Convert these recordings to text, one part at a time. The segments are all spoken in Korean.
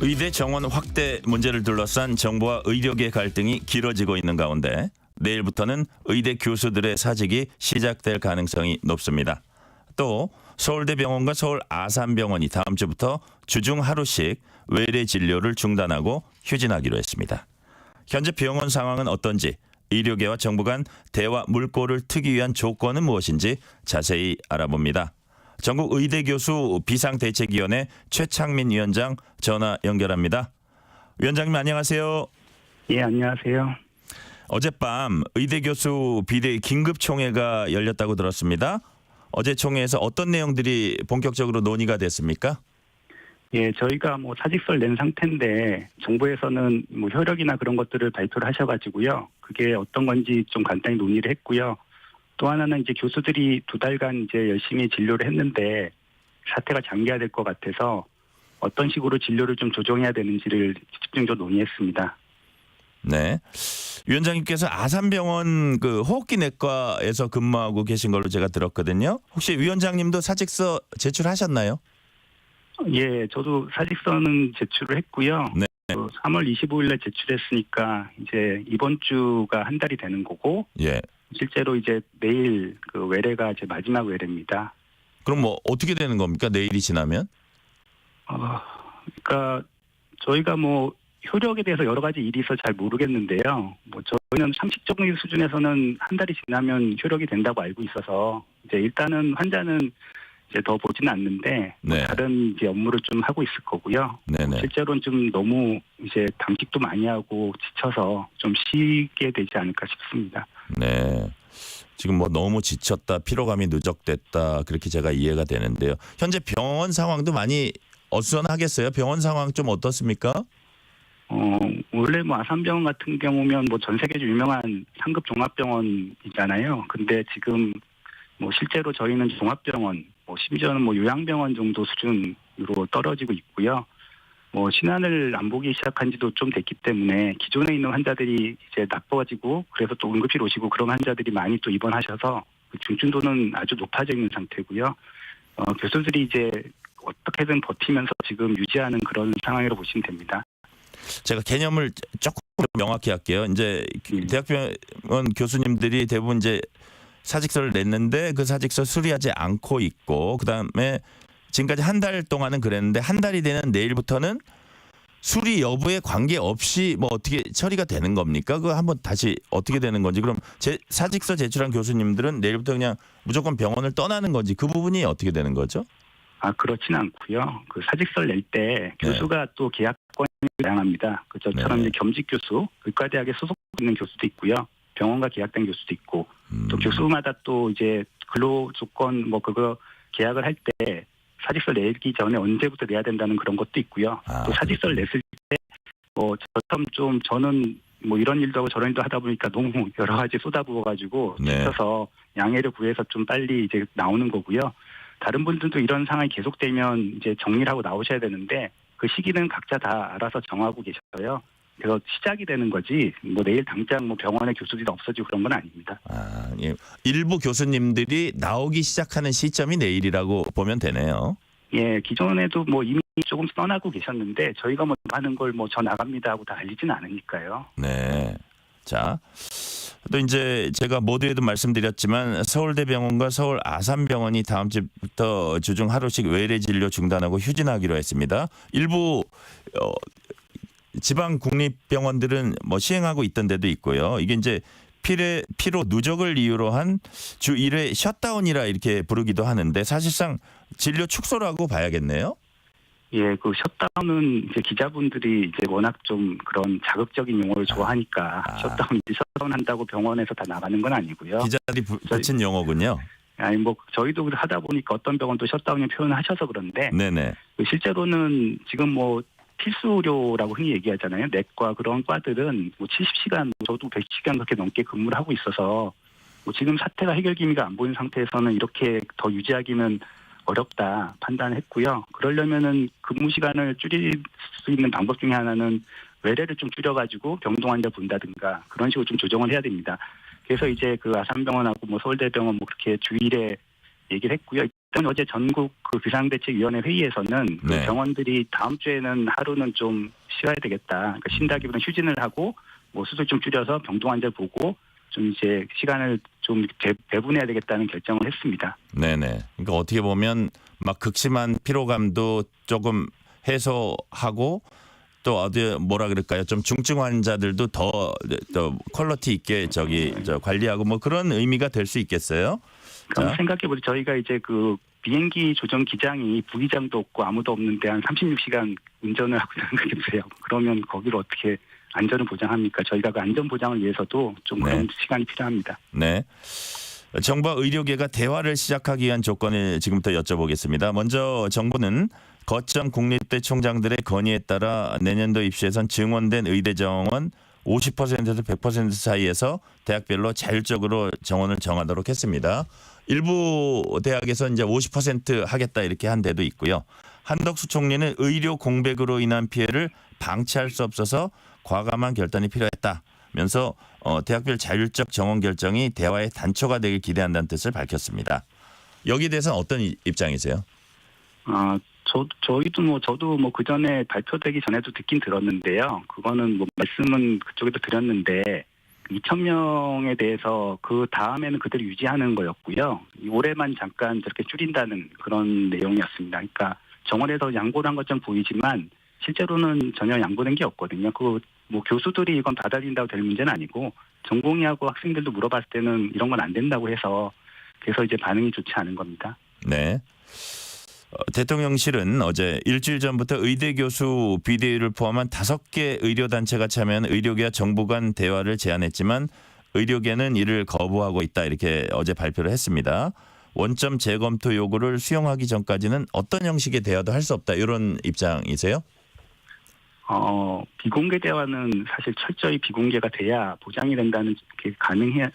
의대 정원 확대 문제를 둘러싼 정부와 의료계 갈등이 길어지고 있는 가운데 내일부터는 의대 교수들의 사직이 시작될 가능성이 높습니다. 또 서울대병원과 서울 아산병원이 다음 주부터 주중 하루씩 외래 진료를 중단하고 휴진하기로 했습니다. 현재 병원 상황은 어떤지, 의료계와 정부 간 대화 물꼬를 트기 위한 조건은 무엇인지 자세히 알아봅니다. 전국 의대교수 비상대책위원회 최창민 위원장 전화 연결합니다. 위원장님 안녕하세요. 예, 안녕하세요. 어젯밤 의대교수 비대위 긴급총회가 열렸다고 들었습니다. 어제 총회에서 어떤 내용들이 본격적으로 논의가 됐습니까? 예, 저희가 사직서를 낸 상태인데 정부에서는 효력이나 그런 것들을 발표를 하셔가지고요. 그게 어떤 건지 좀 간단히 논의를 했고요. 또 하나는 이제 교수들이 2달간 이제 열심히 진료를 했는데 사태가 장기화될 것 같아서 어떤 식으로 진료를 좀 조정해야 되는지를 집중적으로 논의했습니다. 네. 위원장님께서 아산병원 호흡기 내과에서 근무하고 계신 걸로 제가 들었거든요. 혹시 위원장님도 사직서 제출하셨나요? 예, 저도 사직서는 제출을 했고요. 네. 3월 25일에 제출했으니까 이제 이번 주가 한 달이 되는 거고, 예. 실제로 이제 내일 외래가 제 마지막 외래입니다. 그럼 어떻게 되는 겁니까? 내일이 지나면? 그러니까 저희가 효력에 대해서 여러 가지 일이 있어서 잘 모르겠는데요. 저희는 상식적인 수준에서는 한 달이 지나면 효력이 된다고 알고 있어서 이제 일단은 환자는 이제 더 보지는 않는데 네. 다른 이제 업무를 좀 하고 있을 거고요. 네네. 실제로는 좀 너무 이제 단식도 많이 하고 지쳐서 좀 쉬게 되지 않을까 싶습니다. 네. 지금 너무 지쳤다, 피로감이 누적됐다 그렇게 제가 이해가 되는데요. 현재 병원 상황도 많이 어수선하겠어요? 병원 상황 좀 어떻습니까? 원래 아산병원 같은 경우면 전 세계적으로 유명한 상급 종합병원이잖아요. 근데 지금 실제로 저희는 종합병원, 심지어는 요양병원 정도 수준으로 떨어지고 있고요. 신안을 안 보기 시작한 지도 좀 됐기 때문에 기존에 있는 환자들이 이제 나빠지고 그래서 또 응급실 오시고 그런 환자들이 많이 또 입원하셔서 중증도는 아주 높아져 있는 상태고요. 교수들이 이제 어떻게든 버티면서 지금 유지하는 그런 상황이라고 보시면 됩니다. 제가 개념을 조금 명확히 할게요. 이제 대학병원 교수님들이 대부분 이제 사직서를 냈는데 그 사직서 수리하지 않고 있고, 그다음에 지금까지 한 달 동안은 그랬는데 한 달이 되는 내일부터는 수리 여부에 관계없이 어떻게 처리가 되는 겁니까? 그거 한번 다시 어떻게 되는 건지, 그럼 사직서 제출한 교수님들은 내일부터 그냥 무조건 병원을 떠나는 건지, 그 부분이 어떻게 되는 거죠? 그렇진 않고요. 그 사직서를 낼 때 교수가 또 계약권이 다양합니다. 저처럼 이제 겸직 교수, 의과대학에 소속돼 있는 교수도 있고요. 병원과 계약된 교수도 있고, 또 교수마다 또 이제 근로 조건 그거 계약을 할 때 사직서 내기 전에 언제부터 내야 된다는 그런 것도 있고요. 또 사직서를 냈을 때 저처럼 저는 이런 일도 하고 저런 일도 하다 보니까 너무 여러 가지 쏟아부어가지고 지쳐서 양해를 구해서 좀 빨리 이제 나오는 거고요. 다른 분들도 이런 상황이 계속되면 이제 정리를 하고 나오셔야 되는데 그 시기는 각자 다 알아서 정하고 계셔요. 그래서 시작이 되는 거지 내일 당장 병원에 교수들이 없어지고 그런 건 아닙니다. 예. 일부 교수님들이 나오기 시작하는 시점이 내일이라고 보면 되네요. 예, 기존에도 이미 조금 떠나고 계셨는데 저희가 하는 걸 저 나갑니다 하고 다 알리진 않으니까요. 네. 자, 또 이제 제가 모두에도 말씀드렸지만 서울대병원과 서울 아산병원이 다음 주부터 주중 하루씩 외래 진료 중단하고 휴진하기로 했습니다. 일부 지방 국립병원들은 시행하고 있던 데도 있고요. 이게 이제 피로 누적을 이유로 한 주 1회 셧다운이라 이렇게 부르기도 하는데 사실상 진료 축소라고 봐야겠네요. 예, 그 셧다운은 이제 기자분들이 이제 워낙 좀 그런 자극적인 용어를 좋아하니까 셧다운 한다고 병원에서 다 나가는 건 아니고요. 기자들이 붙인 용어군요. 아니 저희도 하다 보니까 어떤 병원도 셧다운을 표현하셔서 그런데 네네. 실제로는 지금 필수 의료라고 흔히 얘기하잖아요. 내과 그런 과들은 70시간, 저도 100시간 그렇게 넘게 근무를 하고 있어서 지금 사태가 해결 기미가 안 보이는 상태에서는 이렇게 더 유지하기는 어렵다 판단했고요. 그러려면은 근무 시간을 줄일 수 있는 방법 중에 하나는 외래를 좀 줄여가지고 병동 환자 본다든가 그런 식으로 좀 조정을 해야 됩니다. 그래서 이제 아산병원하고 서울대병원 그렇게 주일에 얘기를 했고요. 어제 전국 그 비상대책위원회 회의에서는 그 네. 병원들이 다음 주에는 하루는 좀 쉬어야 되겠다. 그러니까 쉰다기보다는 휴진을 하고 뭐 수술 좀 줄여서 병동 환자를 보고 좀 이제 시간을 좀 배분해야 되겠다는 결정을 했습니다. 네네. 그러니까 어떻게 보면 막 극심한 피로감도 조금 해소하고 또 어디 뭐라 그럴까요? 좀 중증 환자들도 더 퀄리티 있게 관리하고 뭐 그런 의미가 될 수 있겠어요. 그럼 자. 생각해보세요. 저희가 이제 그 비행기 조정 기장이 부기장도 없고 아무도 없는데 한 36시간 운전을 하고 생각해보세요. 그러면 거기를 어떻게 안전을 보장합니까? 저희가 그 안전 보장을 위해서도 좀 그런 시간이 필요합니다. 네. 정부와 의료계가 대화를 시작하기 위한 조건을 지금부터 여쭤보겠습니다. 먼저 정부는 거점 국립대 총장들의 건의에 따라 내년도 입시에선 증원된 의대 정원 50%에서 100% 사이에서 대학별로 자율적으로 정원을 정하도록 했습니다. 일부 대학에서 이제 50% 하겠다 이렇게 한 데도 있고요. 한덕수 총리는 의료 공백으로 인한 피해를 방치할 수 없어서 과감한 결단이 필요했다면서 대학별 자율적 정원 결정이 대화의 단초가 되길 기대한다는 뜻을 밝혔습니다. 여기에 대해서는 어떤 입장이세요? 저도 그 전에 발표되기 전에도 듣긴 들었는데요. 그거는 뭐 말씀은 그쪽에도 드렸는데 2,000명에 대해서 그 다음에는 그대로 유지하는 거였고요. 올해만 잠깐 저렇게 줄인다는 그런 내용이었습니다. 그러니까 정원에서 양보한 것처럼 보이지만 실제로는 전혀 양보된 게 없거든요. 뭐 교수들이 이건 받아들인다고 될 문제는 아니고 전공의하고 학생들도 물어봤을 때는 이런 건 안 된다고 해서 그래서 이제 반응이 좋지 않은 겁니다. 네. 대통령실은 어제 일주일 전부터 의대 교수 비대위를 포함한 5개 의료단체가 참여한 의료계와 정부 간 대화를 제안했지만 의료계는 이를 거부하고 있다 이렇게 어제 발표를 했습니다. 원점 재검토 요구를 수용하기 전까지는 어떤 형식의 대화도 할 수 없다 이런 입장이세요? 비공개 대화는 사실 철저히 비공개가 돼야 보장이 된다는 게 가능해야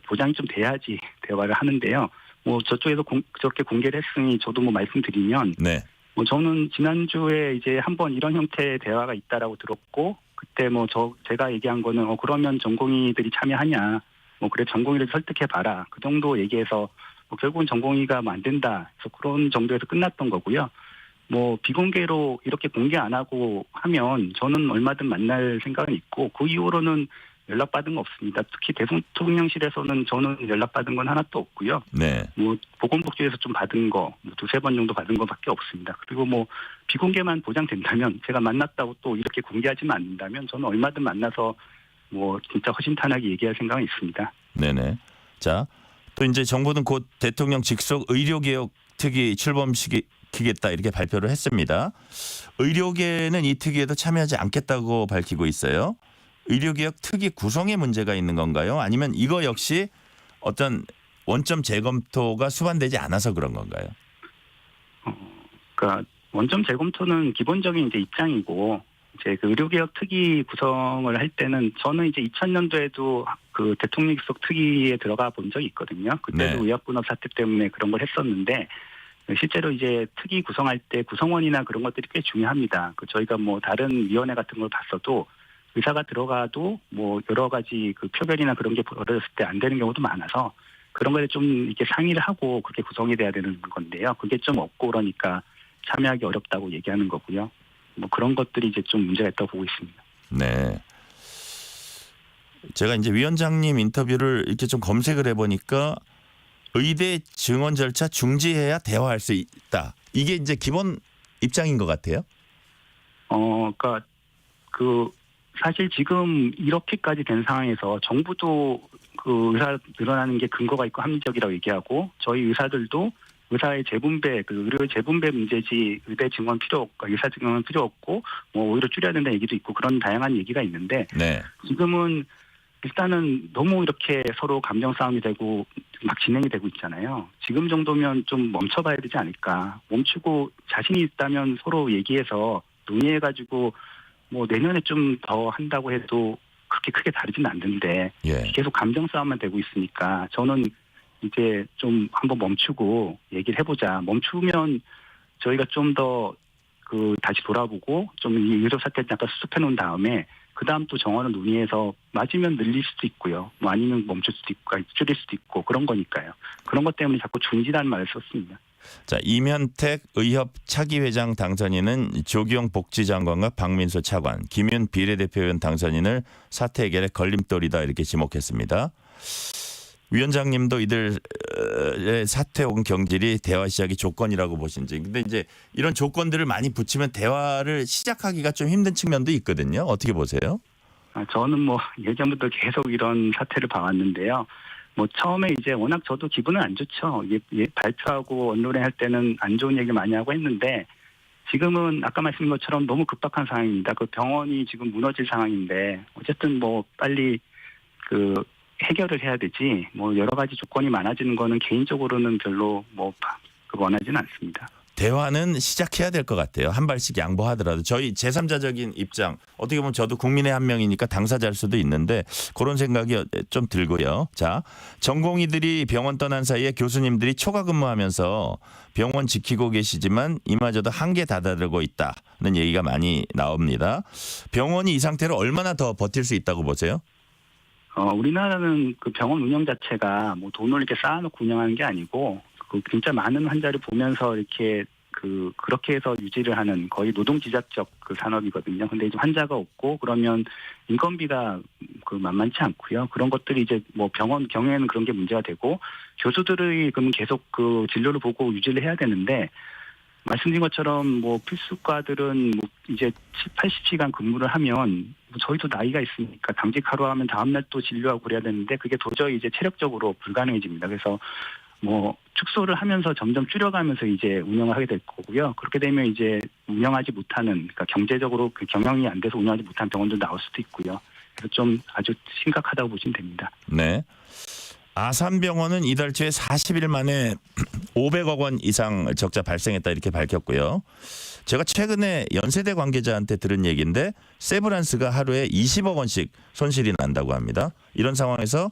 보장이 좀 돼야지 대화를 하는데요. 뭐 저쪽에서 저렇게 공개를 했으니 저도 뭐 말씀드리면 네. 뭐 저는 지난주에 이제 한번 이런 형태의 대화가 있다라고 들었고 그때 뭐 제가 얘기한 거는 그러면 전공의들이 참여하냐 뭐 그래 전공의를 설득해 봐라 그 정도 얘기해서 뭐 결국은 전공의가 뭐 안 된다 그래서 그런 정도에서 끝났던 거고요. 뭐 비공개로 이렇게 공개 안 하고 하면 저는 얼마든 만날 생각은 있고 그 이후로는 연락받은 거 없습니다. 특히 대통령실에서는 저는 연락받은 건 하나도 없고요. 네. 뭐 보건복지에서 좀 받은 거, 뭐 2-3번 정도 받은 거밖에 없습니다. 그리고 뭐 비공개만 보장된다면 제가 만났다고 또 이렇게 공개하지만 않는다면 저는 얼마든 만나서 뭐 진짜 허심탄회하게 얘기할 생각은 있습니다. 네네. 자, 또 이제 정부는 곧 대통령 직속 의료개혁 특위 출범시키겠다 이렇게 발표를 했습니다. 의료계는 이 특위에도 참여하지 않겠다고 밝히고 있어요. 의료개혁 특위 구성에 문제가 있는 건가요? 아니면 이거 역시 어떤 원점 재검토가 수반되지 않아서 그런 건가요? 그러니까 원점 재검토는 기본적인 이제 입장이고 이제 그 의료개혁 특위 구성을 할 때는 저는 이제 2000년도에도 그 대통령 직속 특위에 들어가 본 적이 있거든요. 그때도 네. 의학분업 사태 때문에 그런 걸 했었는데 실제로 이제 특위 구성할 때 구성원이나 그런 것들이 꽤 중요합니다. 저희가 뭐 다른 위원회 같은 걸 봤어도 의사가 들어가도 뭐 여러 가지 그 표별이나 그런 게 벌어졌을 때 안 되는 경우도 많아서 그런 거에 좀 이렇게 상의를 하고 그렇게 구성이 돼야 되는 건데요. 그게 좀 없고 그러니까 참여하기 어렵다고 얘기하는 거고요. 뭐 그런 것들이 이제 좀 문제가 있다고 보고 있습니다. 네. 제가 이제 위원장님 인터뷰를 이렇게 좀 검색을 해보니까 의대 증원 절차 중지해야 대화할 수 있다. 이게 이제 기본 입장인 것 같아요. 그러니까 사실 지금 이렇게까지 된 상황에서 정부도 그 의사 늘어나는 게 근거가 있고 합리적이라고 얘기하고 저희 의사들도 의사의 재분배, 의료 재분배 문제지 의대 증원 필요 없고 의사 증원은 필요 없고 뭐 오히려 줄여야 된다는 얘기도 있고 그런 다양한 얘기가 있는데 네. 지금은 일단은 너무 이렇게 서로 감정 싸움이 되고 막 진행이 되고 있잖아요. 지금 정도면 좀 멈춰봐야 되지 않을까. 멈추고 자신이 있다면 서로 얘기해서 논의해가지고 뭐 내년에 좀 더 한다고 해도 그렇게 크게 다르진 않는데 예. 계속 감정 싸움만 되고 있으니까 저는 이제 좀 한번 멈추고 얘기를 해보자. 멈추면 저희가 좀 더 다시 돌아보고 좀 이 의료 사태를 잠깐 수습해 놓은 다음에 그 다음 또 정원을 논의해서 맞으면 늘릴 수도 있고요. 뭐 아니면 멈출 수도 있고 줄일 수도 있고 그런 거니까요. 그런 것 때문에 자꾸 중지라는 말을 썼습니다. 자, 이면택 의협 차기 회장 당선인은 조기용 복지장관과 박민수 차관, 김윤 비례대표위원 당선인을 사퇴 해결의 걸림돌이다 이렇게 지목했습니다. 위원장님도 이들의 사퇴 혹은 경질이 대화 시작이 조건이라고 보신지. 근데 이제 이런 조건들을 많이 붙이면 대화를 시작하기가 좀 힘든 측면도 있거든요. 어떻게 보세요? 저는 뭐 예전부터 계속 이런 사태를 봐왔는데요. 뭐 처음에 이제 워낙 저도 기분은 안 좋죠. 발표하고 언론에 할 때는 안 좋은 얘기 많이 하고 했는데 지금은 아까 말씀드린 것처럼 너무 급박한 상황입니다. 그 병원이 지금 무너질 상황인데 어쨌든 뭐 빨리 해결을 해야 되지 뭐 여러 가지 조건이 많아지는 거는 개인적으로는 별로 원하지는 않습니다. 대화는 시작해야 될 것 같아요. 한 발씩 양보하더라도 저희 제3자적인 입장 어떻게 보면 저도 국민의 한 명이니까 당사자일 수도 있는데 그런 생각이 좀 들고요. 자, 전공의들이 병원 떠난 사이에 교수님들이 초과 근무하면서 병원 지키고 계시지만 이마저도 한계 다다르고 있다는 얘기가 많이 나옵니다. 병원이 이 상태로 얼마나 더 버틸 수 있다고 보세요? 우리나라는 그 병원 운영 자체가 뭐 돈을 이렇게 쌓아놓고 운영하는 게 아니고 진짜 많은 환자를 보면서 이렇게 그렇게 해서 유지를 하는 거의 노동지작적 산업이거든요. 근데 이제 환자가 없고 그러면 인건비가 만만치 않고요. 그런 것들이 이제 뭐 병원 경영에는 그런 게 문제가 되고 교수들이 그럼 계속 진료를 보고 유지를 해야 되는데 말씀드린 것처럼 뭐 필수과들은 뭐 이제 80시간 근무를 하면 저희도 나이가 있으니까 당직 하루 하면 다음날 또 진료하고 그래야 되는데 그게 도저히 이제 체력적으로 불가능해집니다. 그래서 뭐 축소를 하면서 점점 줄여가면서 이제 운영을 하게 될 거고요. 그렇게 되면 이제 운영하지 못하는 그러니까 경제적으로 경영이 안 돼서 운영하지 못하는 병원도 나올 수도 있고요. 그래서 좀 아주 심각하다고 보시면 됩니다. 네. 아산병원은 이달 초에 40일 만에 500억 원 이상 적자 발생했다 이렇게 밝혔고요. 제가 최근에 연세대 관계자한테 들은 얘기인데 세브란스가 하루에 20억 원씩 손실이 난다고 합니다. 이런 상황에서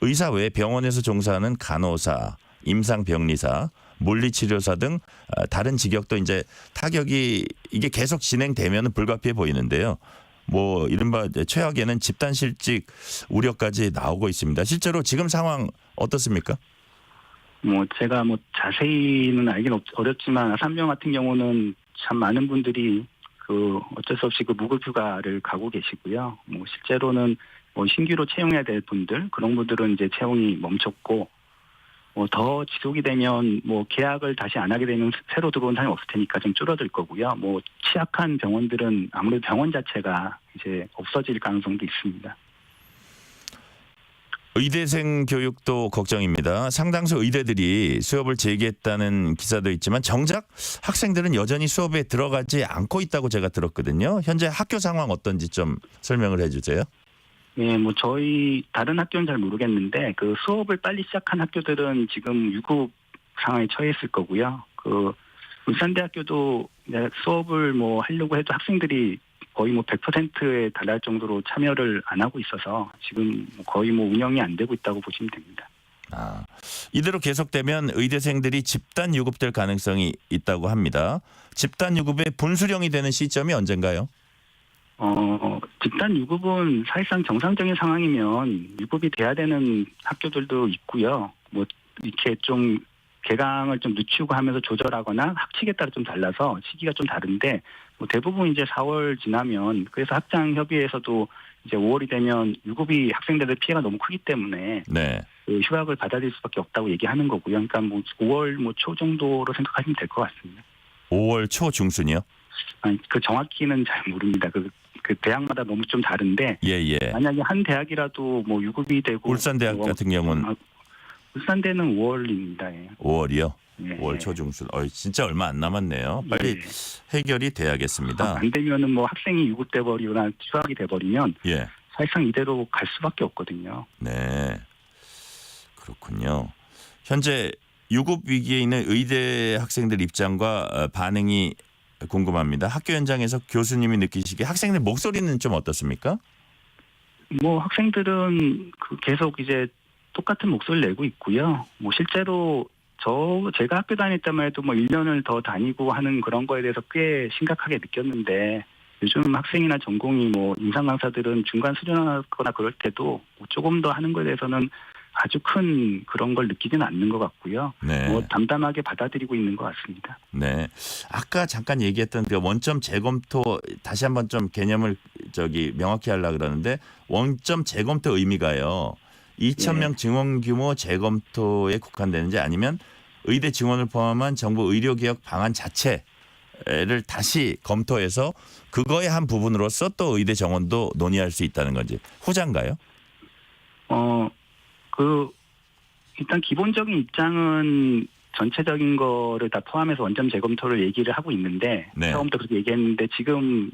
의사 외에 병원에서 종사하는 간호사, 임상병리사, 물리치료사 등 다른 직역도 이제 타격이 이게 계속 진행되면 불가피해 보이는데요. 뭐 이른바 최악에는 집단실직 우려까지 나오고 있습니다. 실제로 지금 상황 어떻습니까? 뭐 제가 뭐 자세히는 알긴 어렵지만 아산병 같은 경우는 참 많은 분들이 어쩔 수 없이 무급휴가를 가고 계시고요. 뭐 실제로는 뭐 신규로 채용해야 될 분들 그런 분들은 이제 채용이 멈췄고 뭐 더 지속이 되면 뭐 계약을 다시 안 하게 되면 새로 들어온 사람이 없을 테니까 좀 줄어들 거고요. 뭐 취약한 병원들은 아무래도 병원 자체가 이제 없어질 가능성도 있습니다. 의대생 교육도 걱정입니다. 상당수 의대들이 수업을 재개했다는 기사도 있지만 정작 학생들은 여전히 수업에 들어가지 않고 있다고 제가 들었거든요. 현재 학교 상황 어떤지 좀 설명을 해주세요. 네, 뭐 저희 다른 학교는 잘 모르겠는데 수업을 빨리 시작한 학교들은 지금 유급 상황에 처해 있을 거고요. 울산대학교도 수업을 뭐 하려고 해도 학생들이 거의 뭐 100%에 달할 정도로 참여를 안 하고 있어서 지금 거의 뭐 운영이 안 되고 있다고 보시면 됩니다. 이대로 계속되면 의대생들이 집단 유급될 가능성이 있다고 합니다. 집단 유급의 분수령이 되는 시점이 언젠가요? 집단 유급은 사실상 정상적인 상황이면 유급이 돼야 되는 학교들도 있고요. 뭐 이렇게 좀 개강을 좀 늦추고 하면서 조절하거나 학칙에 따라 좀 달라서 시기가 좀 다른데 뭐 대부분 이제 4월 지나면 그래서 학장협의회에서도 이제 5월이 되면 유급이 학생들의 피해가 너무 크기 때문에 네. 휴학을 받아들일 수밖에 없다고 얘기하는 거고요. 그러니까 뭐 5월 초 정도로 생각하시면 될 것 같습니다. 5월 초 중순이요? 아니, 정확히는 잘 모릅니다. 그 대학마다 너무 좀 다른데 예. 만약에 한 대학이라도 뭐 유급이 되고 울산대학 같은 경우는 울산대는 5월입니다. 예. 5월이요? 예. 5월 초중순. 진짜 얼마 안 남았네요. 빨리 해결이 돼야겠습니다. 안 되면은 뭐 학생이 유급돼 버리거나 휴학이 돼 버리면 사실상 이대로 갈 수밖에 없거든요. 네. 그렇군요. 현재 유급 위기에 있는 의대 학생들 입장과 반응이 궁금합니다. 학교 현장에서 교수님이 느끼시기에 학생들 목소리는 좀 어떻습니까? 뭐 학생들은 계속 이제 똑같은 목소리를 내고 있고요. 뭐 실제로 제가 학교 다닐 때만 해도 뭐 1년을 더 다니고 하는 그런 거에 대해서 꽤 심각하게 느꼈는데 요즘 학생이나 전공이 뭐 임상 강사들은 중간 수련하거나 그럴 때도 뭐 조금 더 하는 거에 대해서는 아주 큰 그런 걸 느끼지는 않는 것 같고요. 네. 뭐 담담하게 받아들이고 있는 것 같습니다. 네. 아까 잠깐 얘기했던 그 원점 재검토 다시 한번 좀 개념을 명확히 하려고 그러는데 원점 재검토 의미가요. 2,000명 증원 규모 재검토에 국한되는지 아니면 의대 증원을 포함한 정부 의료개혁 방안 자체를 다시 검토해서 그거의 한 부분으로서 또 의대 정원도 논의할 수 있다는 건지 후자인가요? 일단 기본적인 입장은 전체적인 거를 다 포함해서 원점 재검토를 얘기를 하고 있는데 네. 처음부터 그렇게 얘기했는데 지금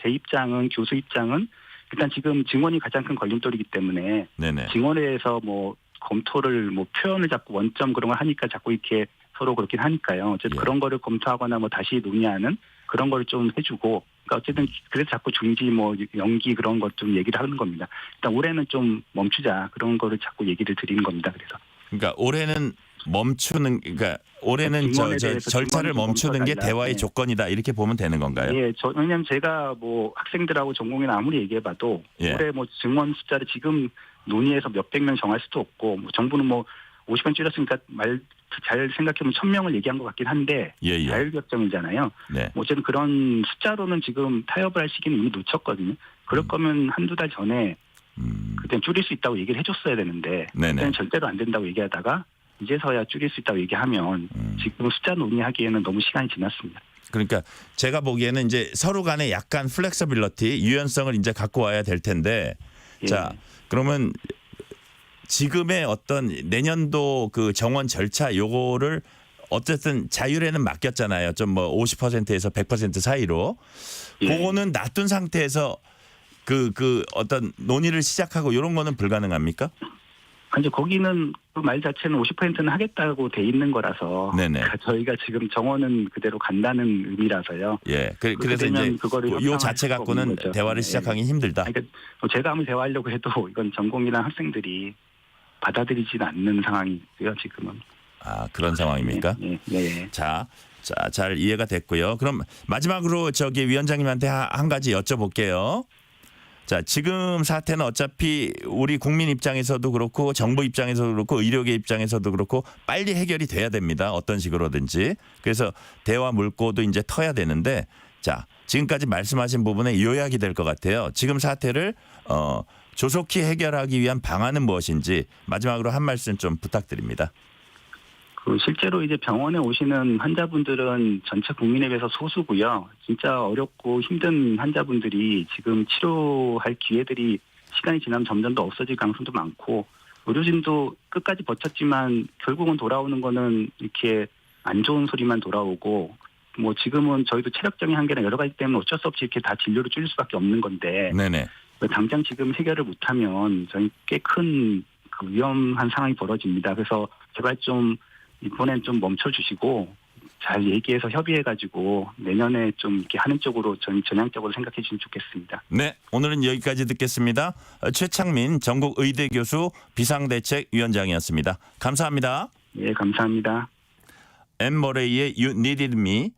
제 입장은 교수 입장은 일단 지금 증원이 가장 큰 걸림돌이기 때문에 네네. 증원에 대해서 뭐 검토를 뭐 표현을 자꾸 원점 그런 걸 하니까 자꾸 이렇게 서로 그렇긴 하니까요. 어쨌든 예. 그런 거를 검토하거나 뭐 다시 논의하는 그런 거를 좀 해주고 그러니까 어쨌든 그래서 자꾸 중지 뭐 연기 그런 것 좀 얘기를 하는 겁니다. 일단 올해는 좀 멈추자 그런 거를 자꾸 얘기를 드리는 겁니다. 그래서 그러니까 올해는 멈추는 그러니까 올해는 증원에 대해서 절차를 증원을 좀 멈추는 게 멈춰달라. 대화의 네. 조건이다 이렇게 보면 되는 건가요? 예, 왜냐면 제가 뭐 학생들하고 전공이나 아무리 얘기해봐도 예. 올해 뭐 증원 숫자를 지금 논의해서 몇백 명 정할 수도 없고 뭐 정부는 뭐 50원 줄였으니까 말 잘 생각해보면 1,000명을 얘기한 것 같긴 한데 예. 자율결정이잖아요. 네. 뭐 어쨌든 그런 숫자로는 지금 타협을 할 시기는 이미 놓쳤거든요. 그럴 거면 한두 달 전에 그때는 줄일 수 있다고 얘기를 해줬어야 되는데 네네. 그때는 절대로 안 된다고 얘기하다가 이제서야 줄일 수 있다고 얘기하면 지금 숫자 논의하기에는 너무 시간이 지났습니다. 그러니까 제가 보기에는 이제 서로 간에 약간 플렉서빌리티, 유연성을 이제 갖고 와야 될 텐데 예. 자, 그러면 지금의 어떤 내년도 그 정원 절차 요거를 어쨌든 자율에는 맡겼잖아요. 좀 뭐 50%에서 100% 사이로. 예. 그거는 놔둔 상태에서 그 어떤 논의를 시작하고 이런 거는 불가능합니까? 이제 거기는 그 말 자체는 50%는 하겠다고 돼 있는 거라서 네네. 그러니까 저희가 지금 정원은 그대로 간다는 의미라서요. 예. 그래서 그렇게 이제 되면 그거를 요 협상할 자체 수가 갖고는 없는 거죠. 대화를 네. 시작하기 힘들다. 그러니까 뭐 제가 아무리 대화하려고 해도 이건 전공이나 학생들이 받아들이지는 않는 상황이고요. 지금은. 아, 그런 상황입니까? 네. 자, 잘 이해가 됐고요. 그럼 마지막으로 위원장님한테 한 가지 여쭤볼게요. 자, 지금 사태는 어차피 우리 국민 입장에서도 그렇고 정부 입장에서도 그렇고 의료계 입장에서도 그렇고 빨리 해결이 돼야 됩니다. 어떤 식으로든지. 그래서 대화 물꼬도 이제 터야 되는데 자, 지금까지 말씀하신 부분에 요약이 될 것 같아요. 지금 사태를 조속히 해결하기 위한 방안은 무엇인지 마지막으로 한 말씀 좀 부탁드립니다. 실제로 이제 병원에 오시는 환자분들은 전체 국민에 비해서 소수고요. 진짜 어렵고 힘든 환자분들이 지금 치료할 기회들이 시간이 지나면 점점 더 없어질 가능성도 많고 의료진도 끝까지 버텼지만 결국은 돌아오는 거는 이렇게 안 좋은 소리만 돌아오고 뭐 지금은 저희도 체력적인 한계나 여러 가지 때문에 어쩔 수 없이 이렇게 다 진료를 줄일 수밖에 없는 건데 네네. 당장 지금 해결을 못하면 저희 꽤 큰 위험한 상황이 벌어집니다. 그래서 제발 좀 이번엔 좀 멈춰주시고 잘 얘기해서 협의해가지고 내년에 좀 이렇게 하는 쪽으로 전향적으로 생각해 주시면 좋겠습니다. 네, 오늘은 여기까지 듣겠습니다. 최창민 전국의대 교수 비상대책위원장이었습니다. 감사합니다. 예, 감사합니다. 엠 머레이의 You Needed Me